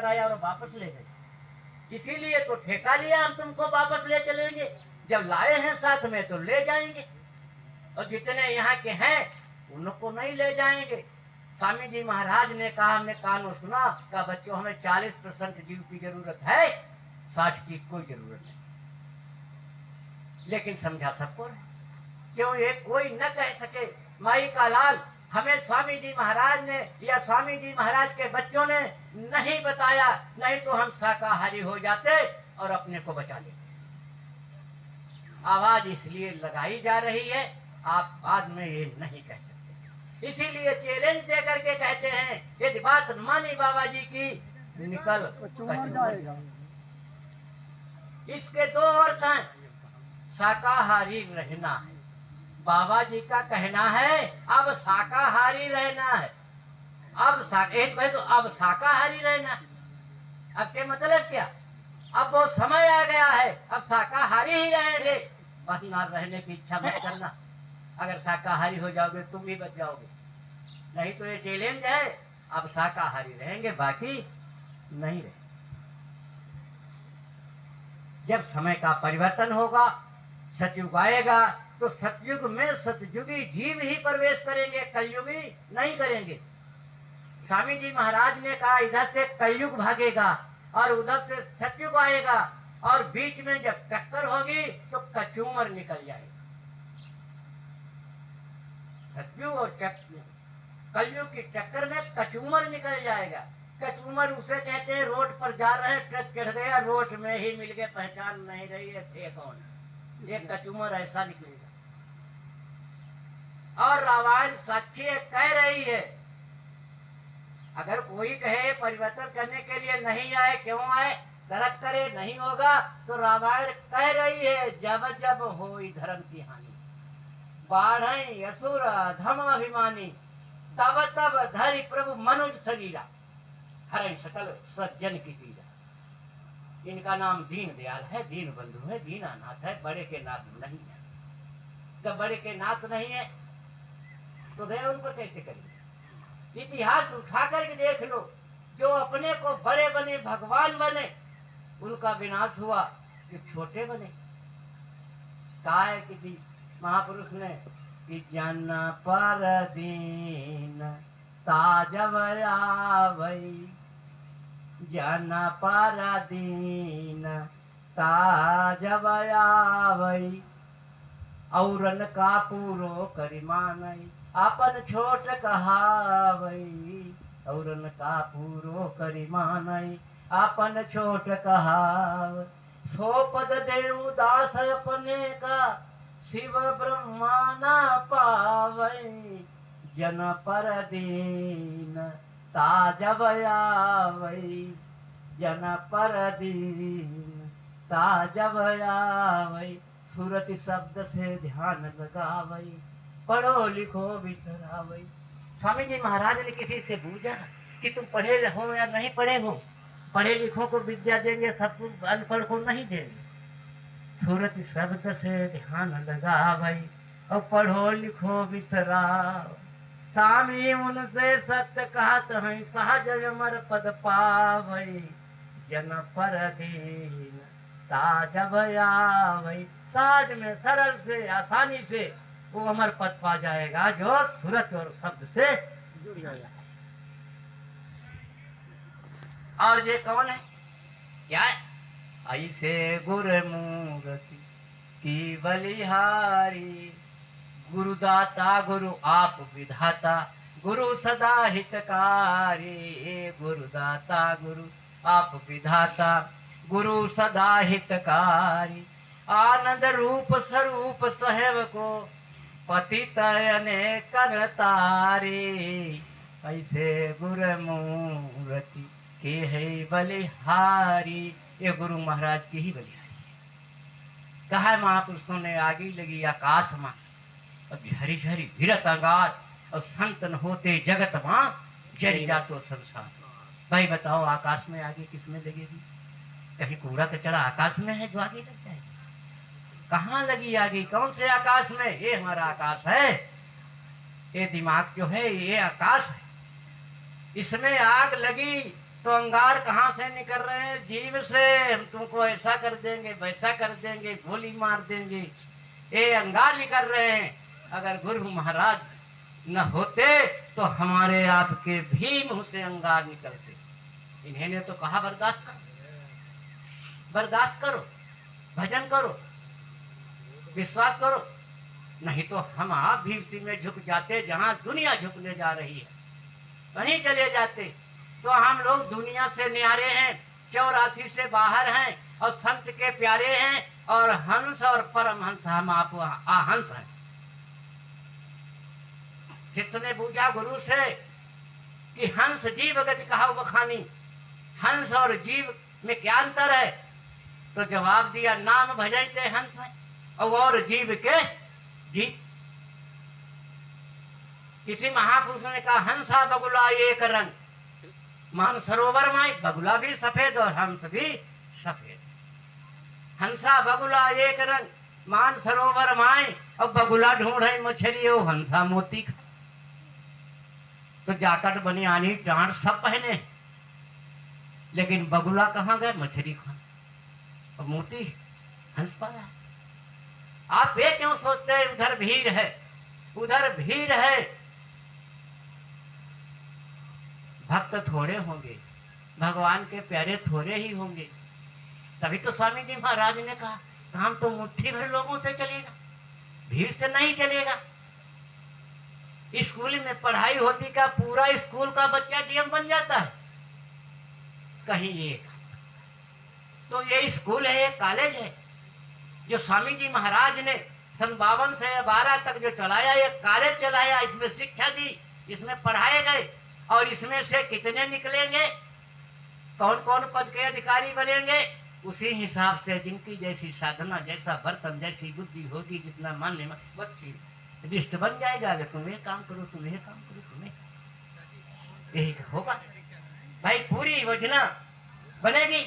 कराया और वापस ले गए। इसीलिए तो ठेका लिया, हम तुमको वापस ले चलेंगे, जब लाए हैं साथ में तो ले जाएंगे, और जितने यहाँ के हैं उनको नहीं ले जाएंगे। स्वामी जी महाराज ने कहा, हमने कानों सुना, कहा बच्चों हमें 40% जीव की जरूरत है, 60 की कोई जरूरत नहीं। लेकिन समझा सबको है, क्यों ये कोई न कह सके माई का लाल हमें स्वामी जी महाराज ने या स्वामी जी महाराज के बच्चों ने नहीं बताया, नहीं तो हम शाकाहारी हो जाते और अपने को बचा लेते। आवाज इसलिए लगाई जा रही है, आप बाद में ये नहीं कह सकते, इसीलिए चैलेंज दे करके कहते हैं, यदि बात मानी बाबा जी की निकल जाएगा। इसके दो अर्थ हैं, शाकाहारी रहना है, बाबा जी का कहना है अब शाकाहारी रहना है, एक कहे तो अब शाकाहारी रहना, अब के मतलब क्या, अब वो समय आ गया है, अब शाकाहारी ही रहेंगे, बस ना रहने की इच्छा मत करना, अगर शाकाहारी हो जाओगे तुम भी बच जाओगे, नहीं तो ये चैलेंज है, अब शाकाहारी रहेंगे बाकी नहीं रहे। जब समय का परिवर्तन होगा, सतयुग आएगा, तो सतयुग में सतयुगी जीव ही प्रवेश करेंगे, कलयुगी नहीं करेंगे। स्वामी जी महाराज ने कहा इधर से कलयुग भागेगा और उधर से सतयुग आएगा, और बीच में जब टक्कर होगी तो कचूमर निकल जाएगा। सतयुग और कलयुग की टक्कर में कचूमर निकल जाएगा। कचूमर उसे कहते हैं, रोड पर जा रहे हैं, ट्रक चढ़ गया, रोड में ही मिल गए, पहचान नहीं रही है थे कौन, ये कचूमर ऐसा निकलेगा। और रामायण साक्षी कह रही है, अगर कोई कहे परिवर्तन करने के लिए नहीं आए, क्यों आए, तर्क करे नहीं होगा, तो रामायण कह रही है, जब जब होई धर्म की हानि, बाढ़ई असुर धर्माभिमानी, तब तब धरि प्रभु मनुज शरीरा, हरै सकल सज्जन की पीड़ा। इनका नाम दीन दयाल है, दीन बंधु है, दीनानाथ है, बड़े के नाथ नहीं है। जब बड़े के नाथ नहीं है तो दया उन पर कैसे करेंगे। इतिहास उठा करके देख लो, जो अपने को बड़े बने, भगवान बने, उनका विनाश हुआ, जो छोटे बने। कहा है किसी महापुरुष ने कि जन पर दीन ताजब आवई, जन पर दीन ताजब आवई, औरन का पूरो करिमानई, अपन छोट कहावई, औरन का पूरो करिमानई, अपन छोट कहाव। सो पद देव दास अपने का, शिव ब्रह्मा न पावई, जन पर दीन ताजब आवई, जन पर दीन ताजब आवई, सूरत शब्द से ध्यान लगावई, पढ़ो लिखो बिसरावई। स्वामी जी महाराज ने किसी से पूछा कि तुम पढ़े हो या नहीं पढ़े हो, पढ़े लिखों को विद्या देंगे, सबको अनपढ़ को नहीं देंगे। सूरत शब्द से ध्यान लगावई और पढ़ो लिखो बिसराव, स्वामी उनसे सत्य कहत हैं, सहज अमर पद पावई, जन पर दीन ताजब आवई। सहज में सरल से आसानी से वो अमर पद पा जाएगा, जो सूरत और शब्द से जुड़ जाएगा। और ये कौन है, क्या है, ऐसे गुरुमूर्ति की बलिहारी, गुरुदाता गुरु आप विधाता, गुरु सदा हितकारी, गुरुदाता गुरु आप विधाता, गुरु सदा हितकारी, आनंद रूप स्वरूप सहब को पतित अनेक तारे, ऐसे गुरुमूर्ति के है बलिहारी। ये गुरु महाराज की ही बलिहारी। कहा महापुरुषों ने आगे लगी आकाश मां, अब झरी झरी भिरत अंगार, और संतन होते जगत मां, जरी जातो संसार। भाई बताओ, आकाश में आगे किसमें लगेगी? कहीं कूड़ा कचरा आकाश में है जो आगे लग जाएगी? कहाँ लगी आगे? कौन से आकाश में? ये हमारा आकाश है, ये दिमाग जो है ये आकाश है, इसमें आग लगी तो अंगार कहाँ से निकल रहे हैं? जीव से। हम तुमको ऐसा कर देंगे, वैसा कर देंगे, गोली मार देंगे, ये अंगार निकल रहे हैं। अगर गुरु महाराज न होते तो हमारे आपके भी मुंह से अंगार निकलते। इन्होंने तो कहा बर्दाश्त करो, बर्दाश्त करो, भजन करो, विश्वास करो, नहीं तो हम आप भी उसी में झुक जाते जहां दुनिया झुकने जा रही है, वहीं चले जाते। तो हम लोग दुनिया से न्यारे हैं, 84 से बाहर हैं और संत के प्यारे हैं, और हंस और परमहंस हम आप आहंस हैं। शिष्य ने पूछा गुरु से कि हंस जीव गति कहा बखानी, हंस और जीव में क्या अंतर है? तो जवाब दिया, नाम भजते हंस है और जीव के जीव। किसी महापुरुष ने कहा, हंसा बगुला एक रंग, मान सरोवर में बगुला भी सफेद और हंस भी सफेद। हंसा बगुला एक रंग, मान सरोवर में और बगुला ढूंढे मछली, हो हंसा मोती खा। तो जाकट बनियानी डांट सब पहने, लेकिन बगुला कहाँ गए? मछली खा। और मोती हंस पा रहा है। आप ये क्यों सोचते हैं उधर भीड़ है, उधर भीड़ है? भक्त थोड़े होंगे, भगवान के प्यारे थोड़े ही होंगे। तभी तो स्वामी जी महाराज ने कहा, काम तो मुट्ठी भर लोगों से चलेगा, भीड़ से नहीं चलेगा। स्कूल में पढ़ाई होती का पूरा स्कूल का बच्चा डीएम बन जाता है? कहीं एक तो ये स्कूल है, ये कॉलेज है जो स्वामी जी महाराज ने सन 52 से 12 तक जो चलाया, ये कॉलेज चलाया, इसमें शिक्षा दी, इसमें पढ़ाए गए। और इसमें से कितने निकलेंगे, कौन कौन पद के अधिकारी बनेंगे, उसी हिसाब से जिनकी जैसी साधना, जैसा बर्तन, जैसी बुद्धि होगी, जितना मानने में बच्ची लिस्ट बन जाएगा। तुम ये काम करो, तुम ये काम करो, तुम्हें यही होगा भाई। पूरी योजना बनेगी।